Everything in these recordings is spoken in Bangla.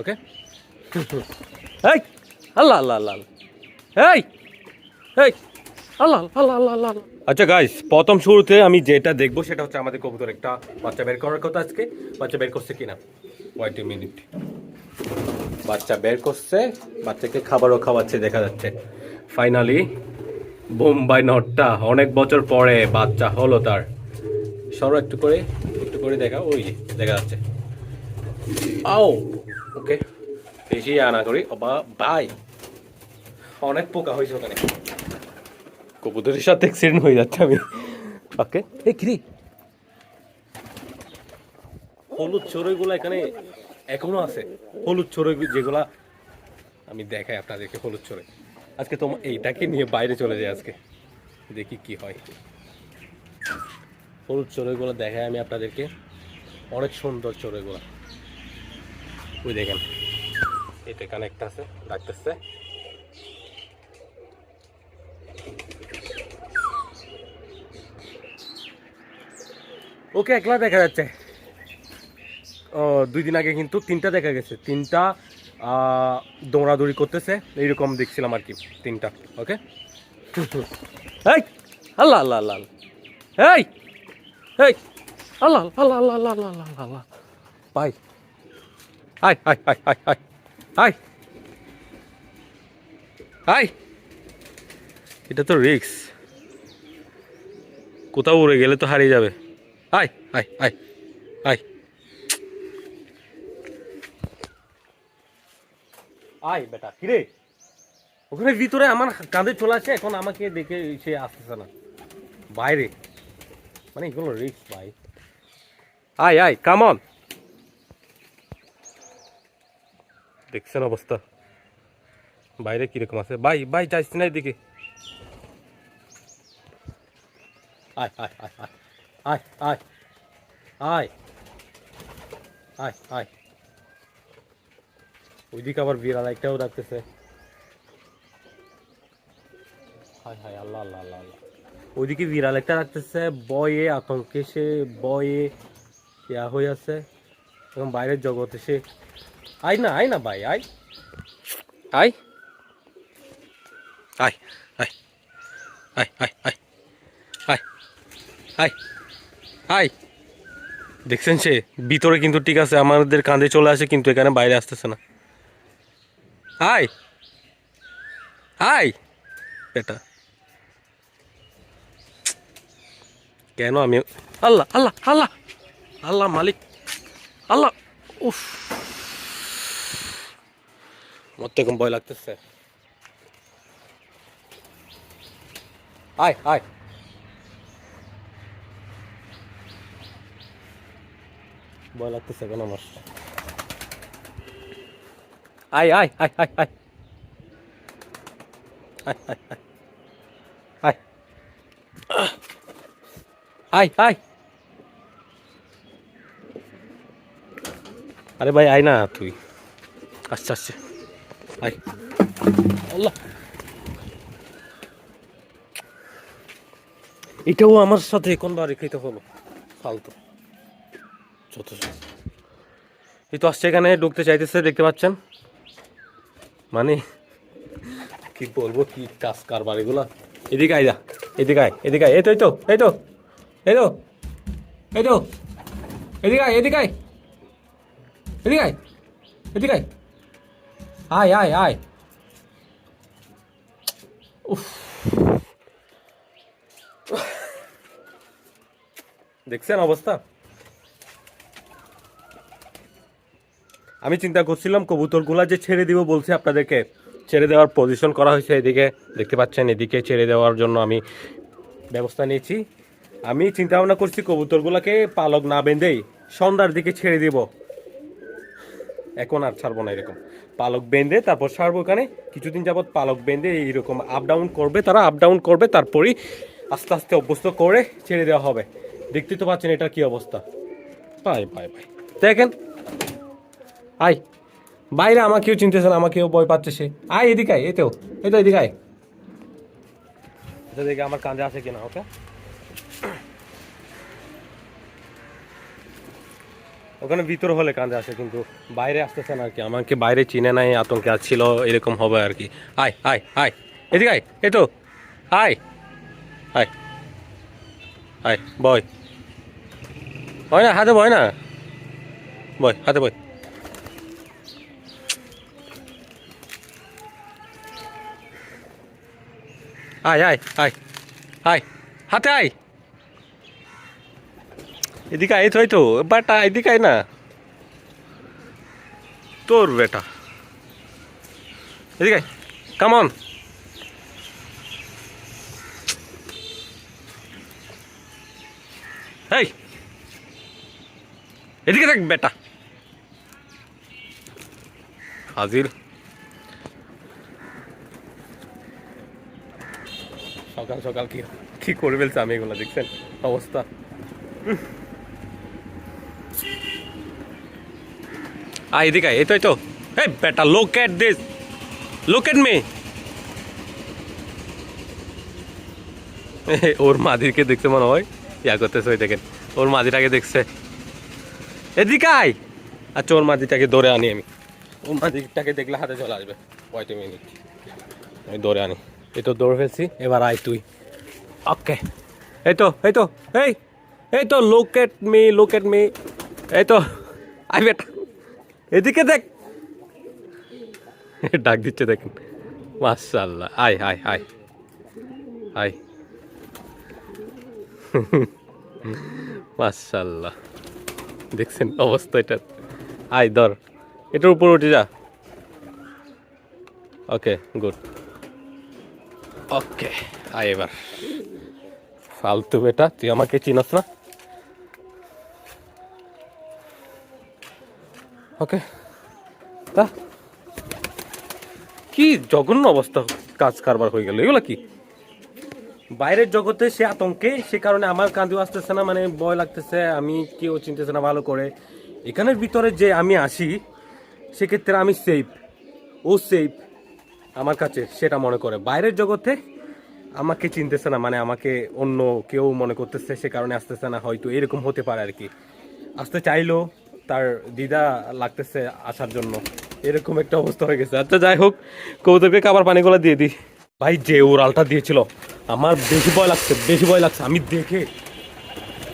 ওকে। এই আল্লাহ আল্লাহ আল্লাহ, এই এই আল্লাহ আল্লাহ আল্লাহ আল্লাহ। আচ্ছা গাইস, প্রথম শুরুতে আমি যেটা দেখবো সেটা হচ্ছে আমাদের কবুতর একটা বাচ্চা বের করার কথা। আজকে বাচ্চা বের করছে কিনা, ওয়েট এ মিনিট। বাচ্চা বের করছে, বাচ্চাকে খাবারও খাওয়াচ্ছে দেখা যাচ্ছে। ফাইনালি বোম্বাই নটটা অনেক বছর পরে বাচ্চা হলো তার। সরো একটু করে দেখা, ওই দেখা যাচ্ছে। আও ওকে, বেশি আনা করি বা ভাই, অনেক পোকা হয়েছে ওখানে, কবুতরের সাথে অ্যাক্সিডেন্ট হয়ে যাচ্ছে আমি। ওকে, এই কিরি হলুদ চড়ুইগুলো এখানে এখনো আছে। হলুদ চড়ুই যেগুলা আমি দেখাই আপনাদেরকে, হলুদ চড়ুই। আজকে তোমার এইটাকে নিয়ে বাইরে চলে যায়, আজকে দেখি কি হয়। হলুদ চড়ুইগুলো দেখাই আমি আপনাদেরকে, অনেক সুন্দর চড়ুইগুলো। ওই দেখেন, এটা কানেক্ট আছে, ডাকতেছে। ওকে একলা দেখা যাচ্ছে। ও 2 দিন আগে কিন্তু 3টা দেখা গেছে, 3টা দৌড়াদৌড়ি করতেছে, এইরকম দেখছিলাম আর কি 3টা। ওকে, এই আল্লাহ আল্লাহ আল্লাহ, এই এই আল্লাহ আল্লাহ আল্লাহ আল্লাহ আল্লাহ আল্লাহ আল্লাহ। ভাই high high high high high high high, এটা তো রিক্স, কোথাও উড়ে গেলে তো হারিয়ে যাবে। হাই হাই হাই হাই, আয় বেটা কিরে, ওখানে ভিতরে আমার কাঁধে চলে আসে, এখন আমাকে দেখে সে আসতেছে না বাইরে, মানে এগুলো রিস্ক ভাই। আয় আয় কামন, দেখছেন অবস্থা বাইরে কিরকম আছে। ভাই ভাই যাইস না এদিকে, আয় আয় আয় আয় আয় আয় আয় আয়। ওইদিকে আবার বিড়াল একটাও ডাকতেছে। হায় হায় আল্লাহ আল্লাহ আল্লাহ আল্লাহ, ওইদিকে বিড়াল একটা ডাকতেছে, বয়ে আতঙ্কে সে বয়ে ইয়া হয়ে আছে, এবং বাইরের জগতে সে। আয় না ভাই, আয় আয় আয় আয় আয় আয় আয় আয় আয় আয়। দেখছেন সে ভিতরে কিন্তু ঠিক আছে, আমাদের কাঁধে চলে আসে কিন্তু এখানে বাইরে আসতেছে না। আয় আয় বেটা, কেন আমি, আল্লাহ আল্লাহ আল্লাহ আল্লাহ মালিক আল্লাহ, উফ আমার তো এখন ভয় লাগতেছে। আয় আয়, ভয় লাগতেছে এখন আমার। আয় আয় আয় আয় আয় আয় আয় আয় আয় আয়, আরে ভাই আয় না তুই, আচ্ছা আচ্ছা আয়। আল্লাহ, এটাও আমার সাথে কোন বাড়ি খেতে হলো, ফালতু যত। এই তো আসছে, এখানে ঢুকতে চাইতেছে, দেখতে পাচ্ছেন। মানে কি বলবো, কি কাজ কারবার এগুলা। এদিকে আয় যা, এদিকে আয় এদিকে আয়, এই তো এই তো এই তো এই তো এই তো, এদিকে আয় এদিকে আয় এদিকে আয় এদিকে আয়, আয় আয় আয়। উফ, দেখছেন অবস্থা। আমি চিন্তা করছিলাম কবুতরগুলা যে ছেড়ে দিব বলছে আপনাদেরকে, ছেড়ে দেওয়ার পজিশন করা হয়েছে, এদিকে দেখতে পাচ্ছেন, এদিকে ছেড়ে দেওয়ার জন্য আমি ব্যবস্থা নিয়েছি। আমি চিন্তা ভাবনা করছি কবুতরগুলোকে পালক না বেঁধেই সন্ধ্যার দিকে ছেড়ে দিব, এখন আর ছাড়বো না। এরকম পালক বেঁধে তারপর ছাড়বো। ওখানে কিছুদিন যাবৎ পালক বেঁধে এইরকম আপ ডাউন করবে, তারা আপ ডাউন করবে, তারপরেই আস্তে আস্তে অভ্যস্ত করে ছেড়ে দেওয়া হবে। দেখতে তো পাচ্ছেন এটা কি অবস্থা। বাই বাই বাই, দেখেন আয় বাইরে, আমাকেও চিনতেছে না, আমাকেও ভয় পাচ্ছে সে। আয় এদিকে আয়, এই তো এদিকে আয়, এটা দেখে আমার কাঁধে আছে কিনা। ওকে, ওখানে ভিতরে হলে কাঁদে আসে, কিন্তু বাইরে আসতেছে না আর কি। আমাকে বাইরে চিনে নাই, আতঙ্কে আসছিল, এরকম হবে আর কি। আয় আয় আয়, এদিকে আয়, এই তো আয় আয় আয়, বয় হয় না, হাতে বয় না, বয় হাতে বয়। আয় আয় আয় আয়, হাতে আয়, এদিকে আয়, তো বাটা, এদিকে আয় না, তোর বেটা, এদিকে আয়, কাম অন। এই এদিকে দেখ বেটা, হাজির। সকাল সকাল কি কি করে ফেলছে আমি, এগুলো দেখছেন অবস্থা। আয় এদিকে আয়, এই তো এই বেটা, look at this, look at me. ওর মাদিরকে দেখতে মনে হয় ইয়া করতেছে, ওই দেখেন ওর মাদিটাকে দেখছে। এদিকে আয়, আচ্ছা ওর মাদিটাকে ধরে আনি আমি, ওর মাদিটাকে দেখলে হাতে চলে আসবে। ওয়েট এ মিনিট, আমি ধরে আনি। এই তো দৌড় ফেলছি, এবার আয় তুই। ওকে, এই তো এই এই তো look at me, look at me, এই তো আয় বেটা, এদিকে দেখ, ডাক দিচ্ছে দেখেন, মাশাআল্লাহ। আয় আয় আয় আয়, মাশাআল্লাহ, দেখছেন অবস্থা এটা। আয় ধর, এটার উপর উঠে যা। ওকে গুড, ওকে আয় এবার। ফালতু বেটা, তুই আমাকে চিনস না। ওকে, তা কি জঘন্য অবস্থা, কাজ কারবার হয়ে গেল এগুলো কি। বাইরের জগতে সে আতঙ্কে, সে কারণে আমার কাঁদিও আসতেছে না, মানে ভয় লাগতেছে, আমি কেউ চিনতেছে না ভালো করে। এখানের ভিতরে যে আমি আসি, সেক্ষেত্রে আমি সেফ, ও সেফ আমার কাছে, সেটা মনে করে। বাইরের জগতে আমাকে চিনতেছে না, মানে আমাকে অন্য কেউ মনে করতেছে, সে কারণে আসতেছে না, হয়তো এরকম হতে পারে আর কি। আসতে চাইলেও তার দ্বিধা লাগতেছে আসার জন্য, এরকম একটা অবস্থা হয়ে গেছে। আচ্ছা যাই হোক, কবুতরকে খাবার পানিগুলো দিয়ে দিই। ভাই যে উড়ালটা দিয়েছিল, আমার বেশি ভয় লাগছে, বেশি ভয় লাগছে, আমি দেখে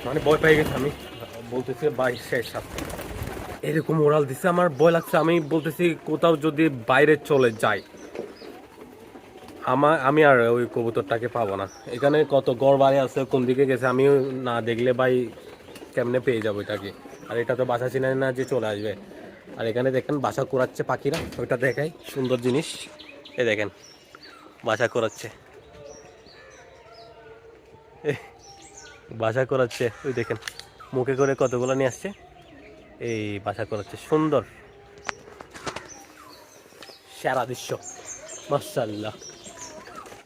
মানে ভয় পেয়ে গেছি। আমি বলতেছি ভাই শেষ, এরকম উড়াল দিচ্ছে, আমার ভয় লাগছে। আমি বলতেছি কোথাও যদি বাইরে চলে যায়, আমি আর ওই কবুতরটাকে পাবো না। এখানে কত গড় বাড়ি আছে, কোন দিকে গেছে আমি না দেখলে ভাই কেমনে পেয়ে যাবো এটাকে। আর এটা তো বাসা চিনাই না যে চলে আসবে। আর এখানে দেখেন বাসা করাচ্ছে পাখিরা, ওইটা দেখাই সুন্দর জিনিস। এই দেখেন বাসা করাচ্ছে, বাসা করাচ্ছে, ওই দেখেন মুখে করে কতগুলো নিয়ে আসছে, এই বাসা করাচ্ছে। সুন্দর, সেরা দৃশ্য, মাশাআল্লাহ।